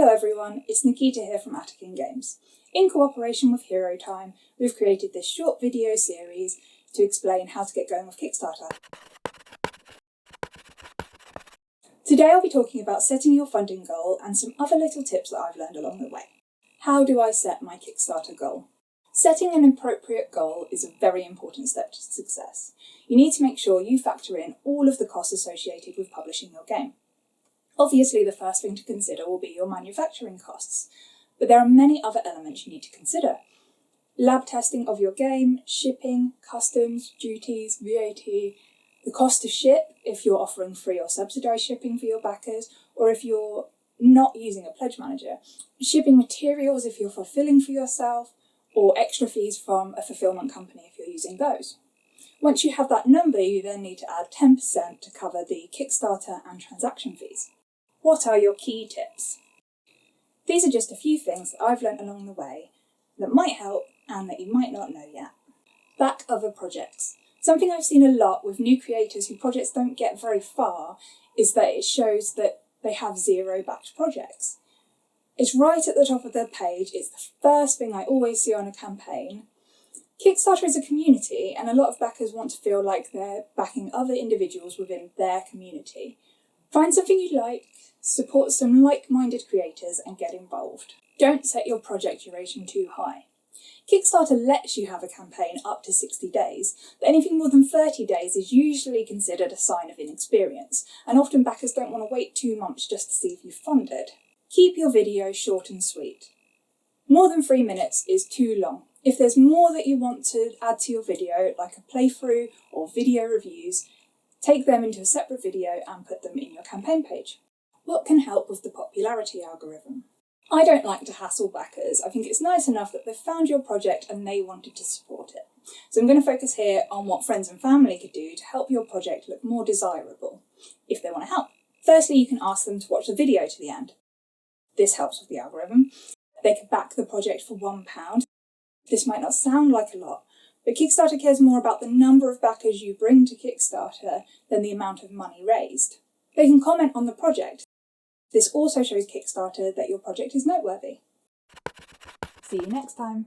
Hello everyone, it's Nikita here from Atikin Games. In cooperation with Hero Time, we've created this short video series to explain how to get going with Kickstarter. Today I'll be talking about setting your funding goal and some other little tips that I've learned along the way. How do I set my Kickstarter goal? Setting an appropriate goal is a very important step to success. You need to make sure you factor in all of the costs associated with publishing your game. Obviously, the first thing to consider will be your manufacturing costs, but there are many other elements you need to consider. Lab testing of your game, shipping, customs, duties, VAT, the cost to ship if you're offering free or subsidised shipping for your backers, or if you're not using a pledge manager, shipping materials if you're fulfilling for yourself, or extra fees from a fulfilment company if you're using those. Once you have that number, you then need to add 10% to cover the Kickstarter and transaction fees. What are your key tips? These are just a few things that I've learnt along the way that might help and that you might not know yet. Back other projects. Something I've seen a lot with new creators whose projects don't get very far is that it shows that they have 0 backed projects. It's right at the top of their page, it's the first thing I always see on a campaign. Kickstarter is a community and a lot of backers want to feel like they're backing other individuals within their community. Find something you like, support some like-minded creators and get involved. Don't set your project duration too high. Kickstarter lets you have a campaign up to 60 days, but anything more than 30 days is usually considered a sign of inexperience, and often backers don't want to wait 2 months just to see if you've funded. Keep your videos short and sweet. More than 3 minutes is too long. If there's more that you want to add to your video, like a playthrough or video reviews, take them into a separate video and put them in your campaign page. What can help with the popularity algorithm? I don't like to hassle backers. I think it's nice enough that they've found your project and they wanted to support it. So I'm going to focus here on what friends and family could do to help your project look more desirable, if they want to help. Firstly, you can ask them to watch the video to the end. This helps with the algorithm. They could back the project for £1. This might not sound like a lot, but Kickstarter cares more about the number of backers you bring to Kickstarter than the amount of money raised. They can comment on the project. This also shows Kickstarter that your project is noteworthy. See you next time.